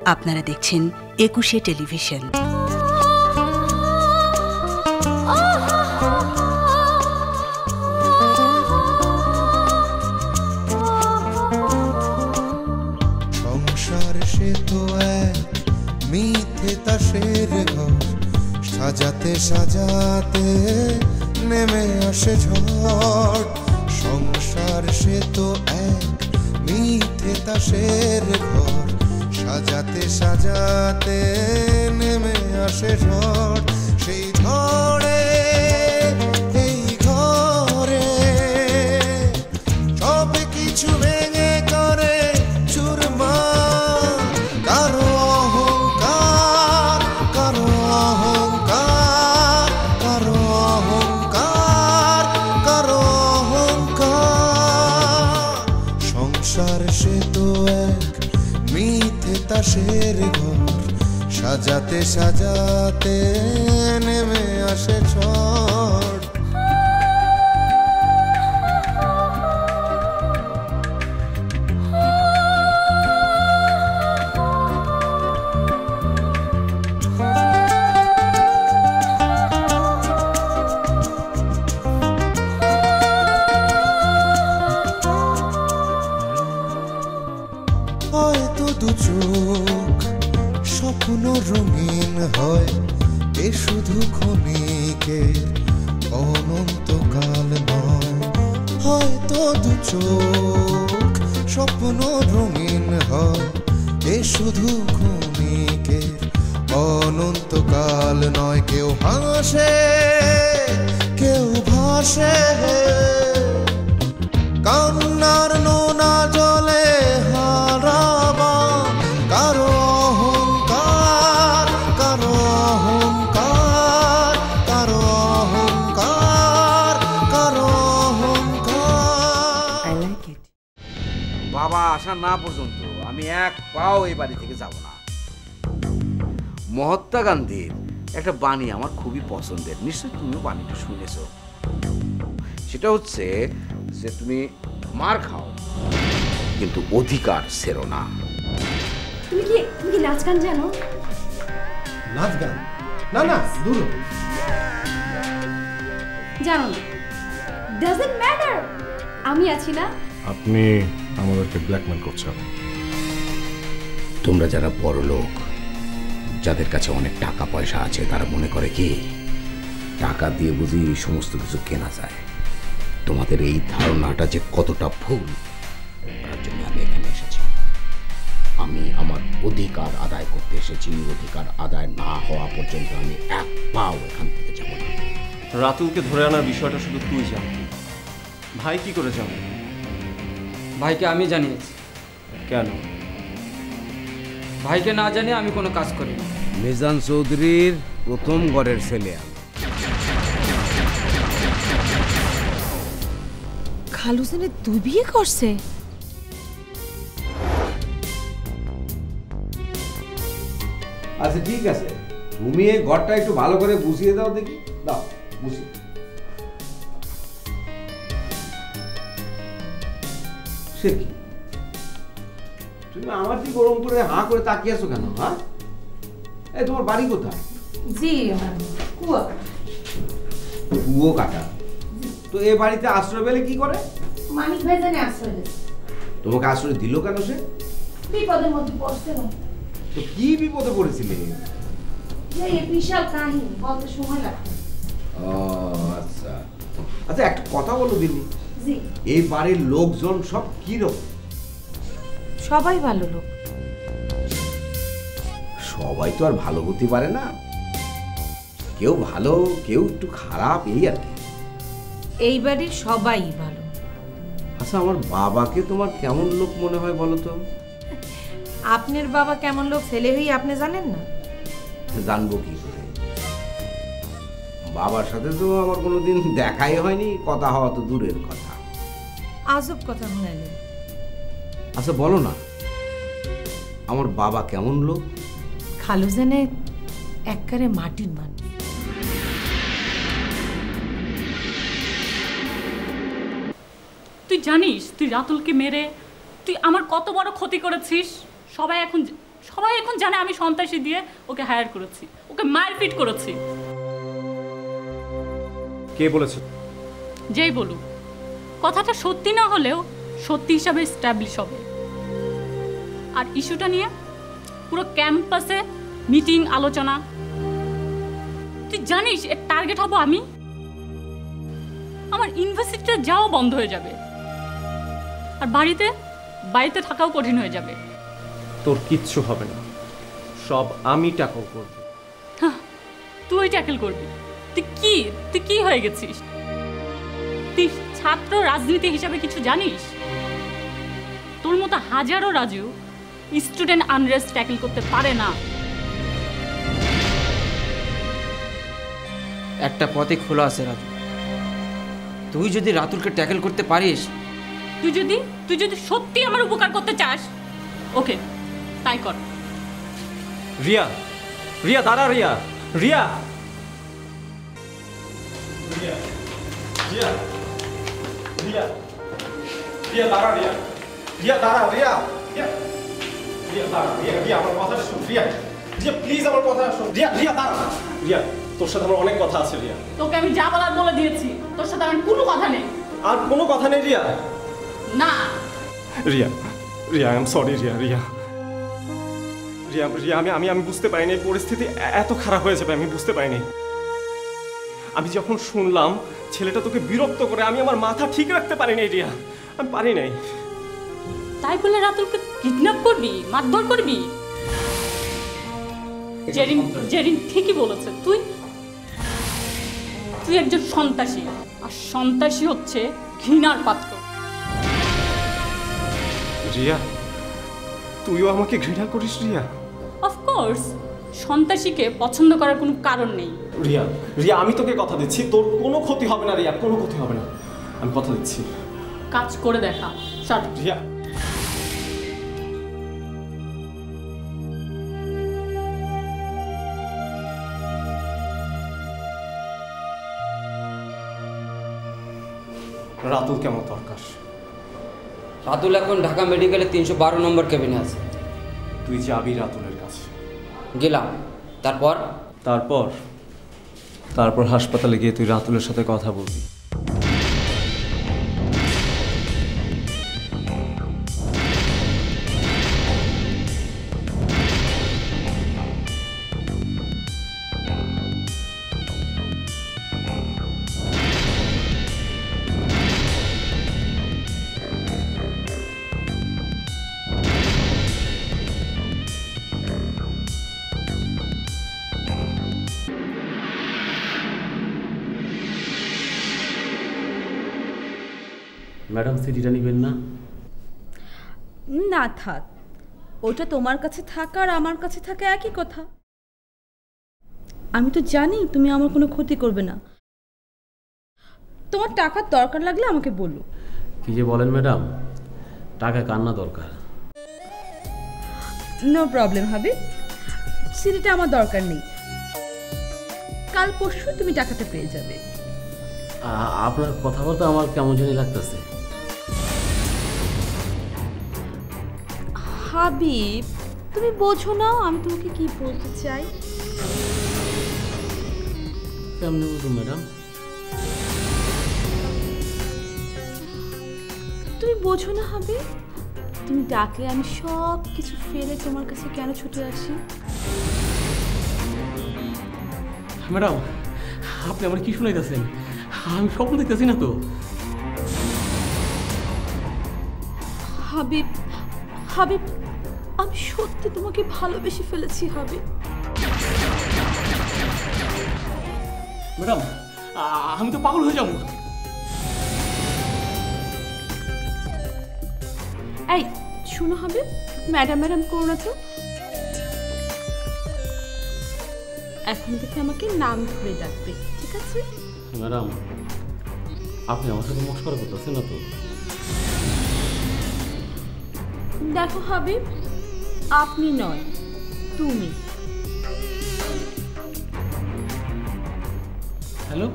আপনারা দেখছেন ২১শে টেলিভিশন। সংসার সে তো এক মিথ্যে তাসের ঘর, সাজাতে সাজাতে নেমে আসে ঝড়। সংসার সে তো এক মিথ্যে তাসের ঘর, সাজাতে সাজাতে নেমে আসে ঝড়। সেই ঝড়ে এই ঘরে সব কিছু ভেঙে করে চুরমার। কারো অহংকার, কারো অহংকার, কারো অহংকার, কারো অহংকার। সংসার সে তো এক মিথ্যে তাসের ঘর, সাজাতে সাজাতে নেমে আসে ঝড়। হয়তো দু চোখ স্বপ্ন রঙিন হয়, এ শুধু ক্ষণিকের অনন্তকাল নয়। হয়তো দু চোখ স্বপ্ন রঙিন হয়, এ শুধু ক্ষণিকের অনন্তকাল নয়। কেউ হাসে কেউ ভাসে, কান্নার নোনা জলে হারাবা। কারো অহংকার, কারো অহংকার, কারো অহংকার, কারো অহংকার। বাবা আসা না পর্যন্ত আমি এক পাও এই বাড়ি থেকে যাব না। মহাত্মা গান্ধীর একটা বাণী আমার খুবই পছন্দের, নিশ্চয়ই তুমিও বাণীটা শুনেছ। সেটা হচ্ছে যে তুমি মার খাও কিন্তু অধিকার ছেড়ো না। তুমি কি নাচ গান জানো? নাচ গান না না দূর জানো না, ডাজন্ট ম্যাটার, আমি আছি না। আপনি আমাদেরকে ব্ল্যাকমেল করছেন। তোমরা যারা বড় লোক, যাদের কাছে অনেক টাকা পয়সা আছে, তারা মনে করে কি টাকা দিয়ে বুঝি সমস্ত কিছু কেনা যায়। তোমাদের এই ধারণাটা যে কতটা ভুল, তার জন্য আমি এখানে এসেছি। আমি আমার অধিকার আদায় করতে এসেছি। অধিকার আদায় না হওয়া পর্যন্ত আমি এক পাও এখান থেকে যাব না। রাতুলকে ধরে আনার বিষয়টা শুধু তুই জান, ভাই কি করে জানো? ভাইকে আমি জানিয়েছি। কেন? ভাইকে না জানিয়ে আমি কোনো কাজ করি না। মিজান চৌধুরীর প্রথম ঘরের ছেলে আমি। খালুজানে 2 বিয়ে করছে? আচ্ছা ঠিক আছে, তুমি এই ঘরটা একটু ভালো করে বুঝিয়ে দাও দেখি। দাও বুঝিয়ে। সে কি, তুমি আমার দিকে গরম করে হাঁ করে তাকিয়ে আছো কেন? হ্যাঁ, এই তোমার বাড়ি কোথায়? জি কুয়া। কুয়ো কাটা। তো এ বাড়িতে আশ্রয় পেলে কি করে? মানিক ভাই জানে আশ্রয় দিয়েছে। তোমাকে আশ্রয় দিল কেন সে? বিপদের মধ্যে পড়ছে না। তো কি বিপদে পড়েছিলে? এই বিশাল কাহিনী বলতে সময় লাগবে। ও আচ্ছা আচ্ছা, একটা কথা বলো দিদি। জি। এই বাড়ির লোকজন সব কি রকম? সবাই ভালো লোক। সবাই তো আর ভালো হতে পারে না, কেউ ভালো কেউ একটু খারাপ, এই আর কি। এই বাড়ির সবাই ভালো। আচ্ছা, আমার বাবাকে তোমার কেমন লোক মনে হয় বলো তো? আপনার বাবা কেমন লোক ছেলে হই আপনি জানেন না? জানবো কি করে? বাবার সাথে তো আমার কোনোদিন দেখাই হয়নি, কথা হওয়া তো দূরের কথা। আজব কথা শুনাইলেন। আচ্ছা বলো না, আমার বাবা কেমন লোক? খালুজানে একবারে মাটির মান। তুই জানিস তুই রাতুলকে মেরে তুই আমার কত বড় ক্ষতি করেছিস? সবাই এখন সবাই এখন জানে আমি সন্ত্রাসী দিয়ে ওকে হায়ার করেছি, ওকে মারপিট করেছি। কে বলেছে? যেই বলুক, কথাটা সত্যি না হলেও সত্যি হিসাবে এস্টাবলিশ হবে। আর ইস্যুটা নিয়ে পুরো ক্যাম্পাসে মিটিং আলোচনা। তুই জানিস এর টার্গেট হব আমি। আমার ইউনিভার্সিটিতে যাওয়া বন্ধ হয়ে যাবে, আর বাড়িতে থাকাও কঠিন হয়ে যাবে। তোর কিচ্ছু হবে না, সব আমি ট্যাকল করব। তুই ট্যাকল করবি? তুই কি হয়ে গেছিস? তুই ছাত্র রাজনীতি হিসাবে কিছু জানিস? তোর মতো হাজারো রাজু স্টুডেন্ট আনরেস্ট ট্যাকল করতে পারে না। একটা পথে খোলা আছে রাজু, তুই যদি রাতুলকে ট্যাকল করতে পারিস, তুই যদি সত্যি আমার উপকার করতে চাস, ওকে তাই কর। রিয়া, রিয়া দাঁড়া, রিয়া, রিয়া, রিয়া, রিয়া, রিয়া, রিয়া দাঁড়া, রিয়া, রিয়া দাঁড়া, রিয়া, রিয়া, রিয়া দাঁড়া, রিয়া, রিয়া আমার কথাটা শোন, রিয়া, রিয়া প্লিজ আমার কথাটা শোন, রিয়া, রিয়া দাঁড়া, রিয়া তোর সাথে আমার অনেক কথা আছে, রিয়া। তোকে আমি যা বলার বলে দিয়েছি, তোর সাথে আমার কোনো কথা নেই। আর কোনো কথা নেই রিয়া? না Riya, Riya I am sorry, Riya, Riya, Riya, Riya আমি বুঝতে পারিনি পরিস্থিতি এত খারাপ হয়ে যাবে, আমি বুঝতে পারিনি। আমি যখন শুনলাম ছেলেটা তোকে বিরক্ত করে, আমি আমার মাথা ঠিক রাখতে পারিনি রিয়া, আমি পারি নাই। তাই বলে রাতুলকে কিডন্যাপ করবি, মারধর করবি? জেরিন ঠিকই বলেছে, তুই একজন সন্ত্রাসী, আর সন্ত্রাসী হচ্ছে ঘৃণার পাত্র। রিয়া তুইও আমাকে ঘৃণা করিস রিয়া? অফকোর্স, সন্ত্রাসীকে পছন্দ করার কোনো কারণ নেই। রিয়া, রিয়া আমি তোকে কথা দিচ্ছি, তোর কোনো ক্ষতি হবে না রিয়া, কোনো ক্ষতি হবে না, আমি কথা দিচ্ছি। কাজ করে দেখা। রিয়া রাতুল কেমন দরকার? রাতুল এখন ঢাকা মেডিকেলে 312 নম্বর কেবিনে আছে। তুই যাবি রাতুলের কাছে? গেলাম। তারপর হাসপাতালে গিয়ে তুই রাতুলের সাথে কথা বলবি। ম্যাডাম সিডিটা নেবেন না? না থাক, ওটা তোমার কাছে থাকা আর আমার কাছে থাকা একই কথা। আমি তো জানি তুমি আমার কোনো ক্ষতি করবে না। তোমার টাকার দরকার লাগলে আমাকে বলো। কি যে বলেন ম্যাডাম, টাকা কান্না দরকার। নো প্রবলেম হবে, সিডিটা আমার দরকার নেই, কাল পরশু তুমি টাকাটা পেয়ে যাবে। আপনার কথাবার্তা আমার কেমন জানি লাগতেছে। হাবিব, তুমি বোঝো না আমি তোমাকে কি বলতে চাই। কেমনে বুঝুন ম্যাডাম? তুমি বোঝো না হাবিব, তুমি ডাকলে আমি সব কিছু ফেলে তোমার কাছে কেন ছুটে আসি। ম্যাডাম আপনি আমার কি শুনাইতেছেন? আমি স্বপ্ন দেখতেছি না তো। হাবিব, হাবিব আমি সত্যি তোমাকে ভালোবেসে ফেলেছি হাবিব। ম্যাডাম আমি তো পাগল হয়ে যাব। এই শুনো হাবিব, ম্যাডাম ম্যাডাম করো না তো, এখন থেকে আমাকে নাম ধরে ডাকবে, ঠিক আছে? ম্যাডাম আপনি আমার সাথে মস্করা করতেছেন না তো? দেখো হাবিব, আপনি নয় তুমি। হ্যালো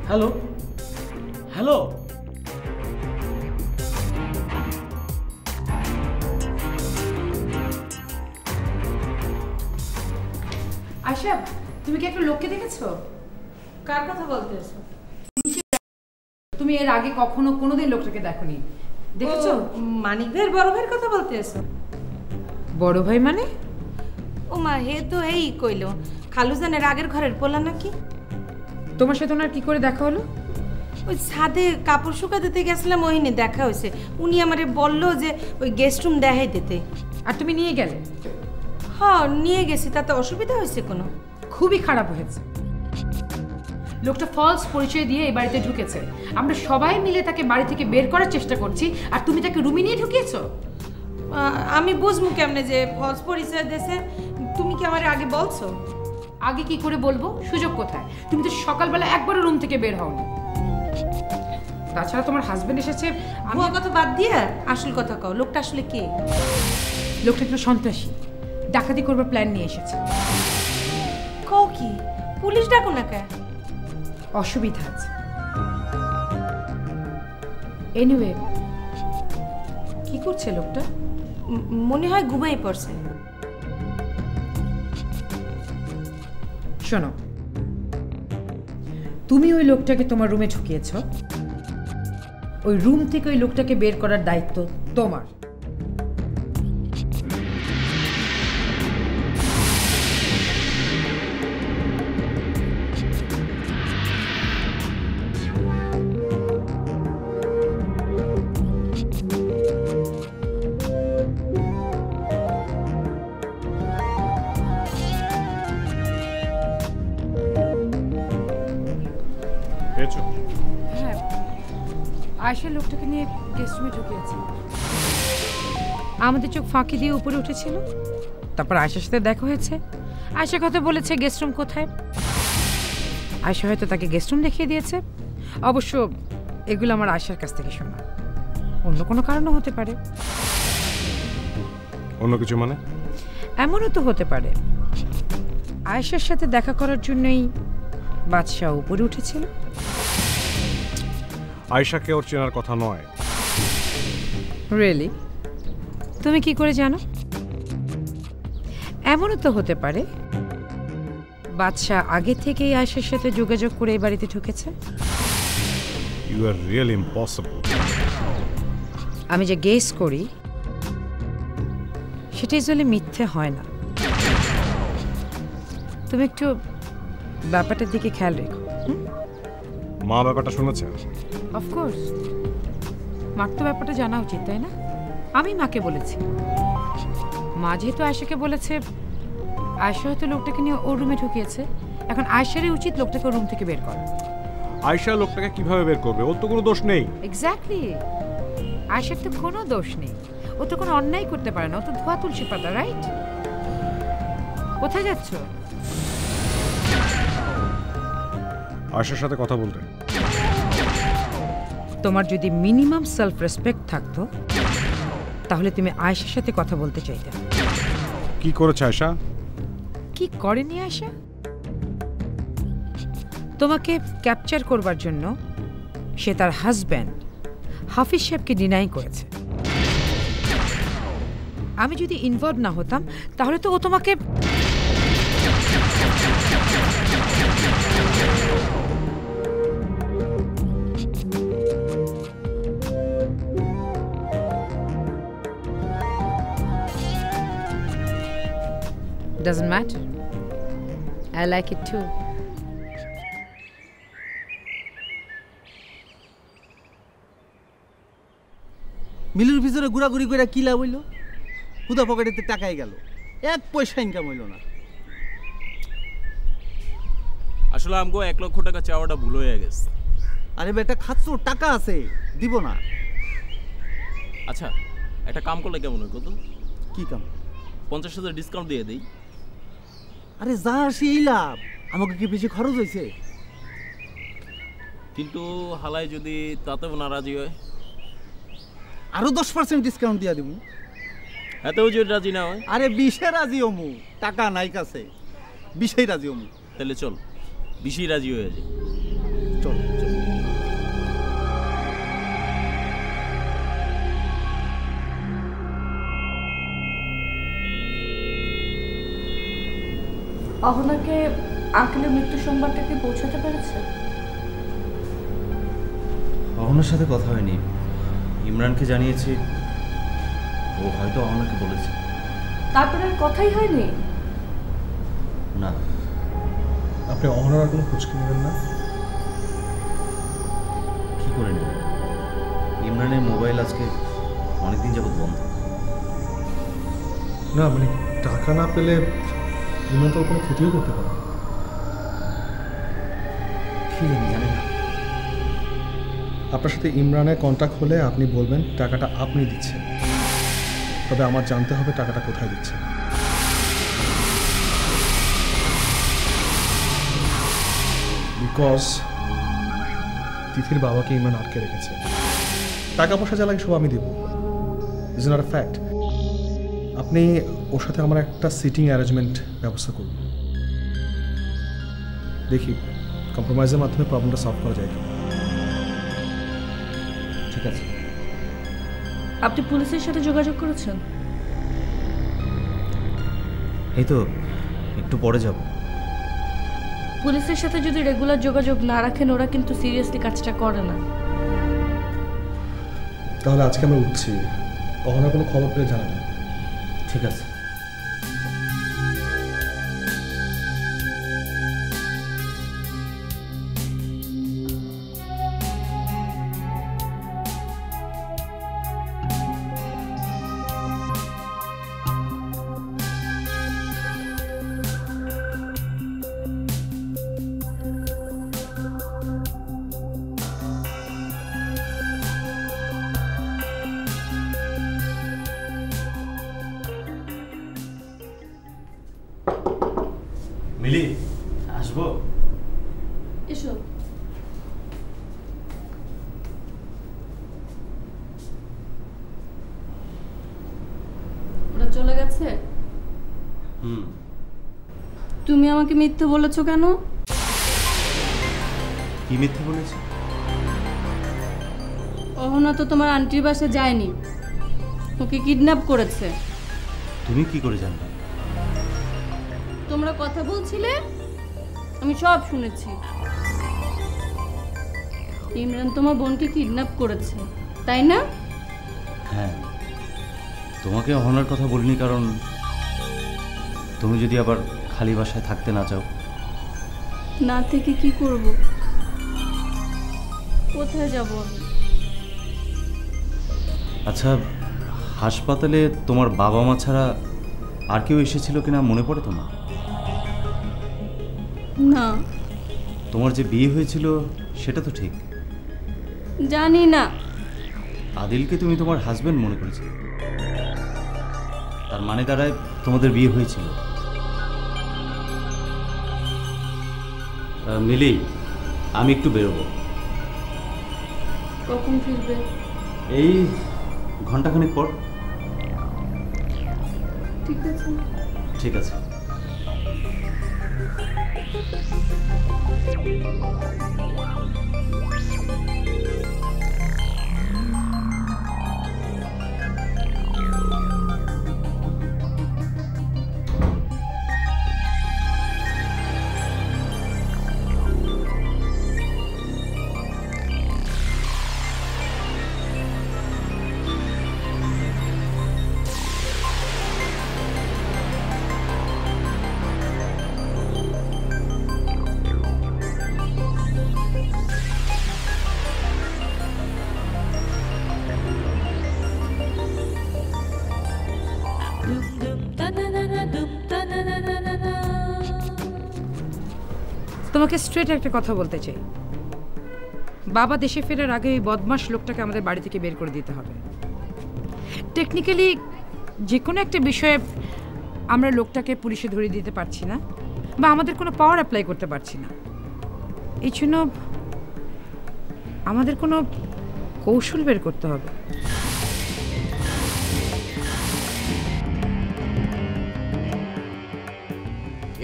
হ্যালো হ্যালো আশা, তুমি কি একটা লোককে দেখেছো? কার কথা বলতেছো? তুমি এর আগে কখনো কোনোদিন লোকটাকে দেখোনি, দেখেছো? মানিক ভাইয়ের বড় ভাইয়ের কথা বলতেছো? বড় ভাই মানে? ও মা, হে তো এই কইলো খালুজানের আগের ঘরের পোলা নাকি। তোমার সাথে ওনার কি করে দেখা হলো? ওই ছাদে কাপড় শুকা দিতে গেছিলাম, ওইখানে দেখা হয়েছে। উনি আমারে বললো যে ওই গেস্ট রুম দেখাই দিতে। আর তুমি নিয়ে গেলে? হ্যাঁ, নিয়ে গেছি। তাতে অসুবিধা হয়েছে কোনো? খুবই খারাপ হয়েছে। লোকটা ফলস পরিচয় দিয়ে এই বাড়িতে ঢুকেছে। আমরা সবাই মিলে তাকে বাড়ি থেকে বের করার চেষ্টা করছি, আর তুমি তাকে রুমে নিয়ে ঢুকিয়েছো। আমি বুঝবো কেমনে যে ফলস পরিচয় দিয়েছে? তুমি কি আমার আগে বলছো? আগে কি করে বলবো? সুযোগ কোথায়? তুমি তো সকালবেলা একবারও রুম থেকে বের হওনি। তাছাড়া তোমার হাজবেন্ড এসেছে। ভুয়া কথা বাদ দিয়ে আসল কথা কও, লোকটা আসলে কে? লোকটা একটু সন্ত্রাসী, ডাকাতি করবার প্ল্যান নিয়ে এসেছে। কও কি? পুলিশ ডাকো না কে? অসুবিধা আছে। এনিওয়ে, কি করছে লোকটা? মনে হয় ঘুমাই পড়ছে। শোনো, তুমি ওই লোকটাকে তোমার রুমে ঢুকিয়েছ, ওই রুম থেকে ওই লোকটাকে বের করার দায়িত্ব তোমার। হ্যাঁ, আয়শা লোকটাকে নিয়ে গেস্ট রুমে ঢুকিয়েছে। আমাদের চোখ ফাঁকি দিয়ে উপরে উঠেছিল, তারপর আয়শার সাথে দেখা হয়েছে। আয়শা কথা বলেছে গেস্ট রুম কোথায়। আয়শা হয়তো তাকে গেস্ট রুম দেখিয়ে দিয়েছে। অবশ্য এগুলো আমার আয়শার কাছ থেকে শোনা, অন্য কোনো কারণও হতে পারে। অন্য কিছু মানে? এমনও তো হতে পারে আয়শার সাথে দেখা করার জন্যই বাদশাহ উপরে উঠেছিল। আয়শাকে ওর চেনার কথা নয়। রিয়েলি? তুমি কি করে জানো? এমনও তো হতে পারে বাদশাহ আগে থেকেই আয়শার সাথে যোগাযোগ করে এই বাড়িতে ঢুকেছে। You are really impossible. আমি যে গেস করি সেটাই আসলে মিথ্যে হয় না। তুমি একটু ব্যাপারটার দিকে খেয়াল রেখো। মা ব্যাপারটা শুনেছে? অফকোর্স, মার তো ব্যাপারটা জানা উচিত, তাই না? আমি মাকে বলেছি। মা যেহেতু আয়শাকে বলেছে, আয়শা হয়তো লোকটাকে নিয়ে ওর রুমে ঢুকিয়েছে। এখন আয়শারই উচিত লোকটাকে রুম থেকে বের করা। আয়শা লোকটাকে কিভাবে বের করবে? ওর তো কোনো দোষ নেই। এক্স্যাক্টলি, আয়শার তো কোনো দোষ নেই। ও তো কোনো অন্যায় করতে পারে না। ও তো ধোয়া তুলসী পাতা, রাইট? কোথায় যাচ্ছ? আয়শার সাথে কথা বলতে। তোমার যদি মিনিমাম সেলফ রেসপেক্ট থাকতো তাহলে তুমি আয়শার সাথে কথা বলতে চাইতে। কি করেছে আয়শা? কি করেনি আয়শা? তোমাকে ক্যাপচার করবার জন্য সে তার হাজব্যান্ড হাফিজ সাহেবকে ডিনাই করেছে। আমি যদি ইনভলভ না হতাম তাহলে তো ও তোমাকে doesn't matter. I like it too. মিলুর ভিতরে ঘোরাঘুরি করে কি লাভ হইল? হুদা পকেটেতে টাকাই গেল, এক পয়সা ইনকাম হইল না। আসলে আমগো 1 লক্ষ টাকা চাওয়াটা ভুল হয়ে গেছে। আরে বেটা, খাচ্ছো, টাকা আছে, দিব না। আচ্ছা, একটা কাম করলে কেমন হয় কত? কি কাম? 50,000 ডিসকাউন্ট দিয়ে দেই। আরে যা আসি এই লাভ, আমাকে কি বেশি খরচ হয়েছে? কিন্তু হালাই যদি তাতেও নারাজি হয়, আরো 10% ডিসকাউন্ট দিয়ে দিব। এতেও যদি রাজি না হয়? আরে 20-এ রাজি হমু, টাকা নাই কাছে, 20-এই রাজি হমু। তাহলে চল 20-ই রাজি হয়ে যায়। চল চল। অহনাকে আঙ্কেলের মৃত্যু সংবাদটা কি পৌঁছাতে পেরেছে? অহনার সাথে কথা হয়নি, ইমরানকে জানিয়েছি, ও হয়তো অহনাকে বলেছে। তারপরে আর কথাই হয়নি? না। আপনি অহনার কোনো খোঁজ কি নেবেন না? কি করে নেবেন? ইমরানের মোবাইল আজকে অনেকদিন যাবত বন্ধ। না মানে টাকা না পেলে ইমরান তো কোনো ক্ষতিও করতে পারে। কি জানি না। আপনার সাথে ইমরানের কন্ট্যাক্ট হলে আপনি বলবেন টাকাটা আপনি দিচ্ছেন, তবে আমার জানতে হবে টাকাটা কোথায় দিচ্ছেন। বিকজ তিথির বাবাকে ইমরান আটকে রেখেছে। টাকা পয়সা যা লাগে সব আমি দেবো, ইজ নট আ ফ্যাক্ট। আপনি ওর সাথে আমার একটা সিটিং অ্যারেঞ্জমেন্ট ব্যবস্থা করুন, দেখি কম্প্রোমাইজের মাধ্যমে প্রবলেমটা সলভ করা যায়। ঠিক আছে। আপনি পুলিশের সাথে যোগাযোগ করেছেন? এই তো একটু পরে যাব। পুলিশের সাথে যদি রেগুলার যোগাযোগ না রাখেন ওরা কিন্তু সিরিয়াসলি কাজটা করে না। তাহলে আজকে আমরা উঠছি, কখনো কোনো খবর পেলে জানাবেন। ঠিক আছে। মিলি, আসবো? এসো। ওরা চলে গেছে? তুমি আমাকে মিথ্যে বলেছো কেন? কি মিথ্যে বলেছি? অহনা তো তোমার আন্টির বাসায় যায়নি, ওকে কিডন্যাপ করেছে। তুমি কি করে জানবে? তোমরা কথা বলছিলে, আমি সব শুনেছি। ইমরান তোমার বোনকে কিডন্যাপ করেছে, তাই না? হ্যাঁ, তোমাকে অহনার কথা বলিনি কারণ তুমি যদি আবার খালি বাসায় থাকতে না চাও। না থেকে কি করব? কোথায় যাব আমি? আচ্ছা, হাসপাতালে তোমার বাবা মা ছাড়া আর কেউ এসেছিল কিনা মনে পড়ে তোমার? না। তোমার যে বিয়ে হয়েছিল সেটা তো ঠিক। জানি না। আদিলকে তুমি তোমার হাজবেন্ড মনে করেছিলে, তার মানে দাঁড়ায় তোমাদের বিয়ে হয়েছিল। মিলি, আমি একটু বেরোবো। কখন ফিরবে? এই ঘন্টাখানেক পর। ঠিক আছে। ঠিক আছে। তোমাকে স্ট্রেট একটা কথা বলতে চাই, বাবা দেশে ফেরার আগে ওই বদমাশ লোকটাকে আমাদের বাড়ি থেকে বের করে দিতে হবে। টেকনিক্যালি যে কোনো একটা বিষয়ে আমরা লোকটাকে পুলিশে ধরিয়ে দিতে পারছি না বা আমাদের কোনো পাওয়ার অ্যাপ্লাই করতে পারছি না, এই জন্য আমাদের কোনো কৌশল বের করতে হবে।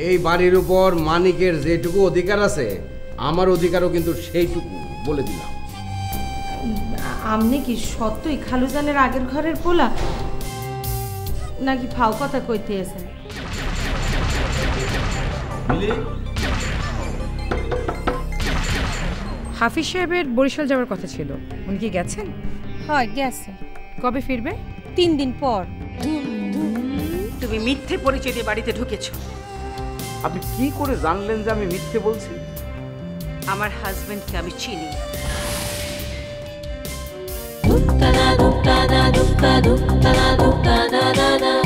এই বাড়ির উপর মানিকের যেটুকু অধিকার আছে আমার অধিকারও কিন্তু সেইটুকু, বলে দিলাম। আপনি কি সত্যই খালুজানের আগের ঘরের পোলা নাকি ফাও কথা কইতে আছেন? হাফিজ সাহেবের বরিশাল যাওয়ার কথা ছিল, উনি কি গেছেন? হয় গেছে। কবে ফিরবে? 3 দিন পর। তুমি মিথ্যে পরিচয় দিয়ে বাড়িতে ঢুকেছো। আপনি কি করে জানলেন যে আমি মিথ্যে বলছি? আমার হাজবেন্ডকে আমি চিনি। Da da da da da da da da da da da da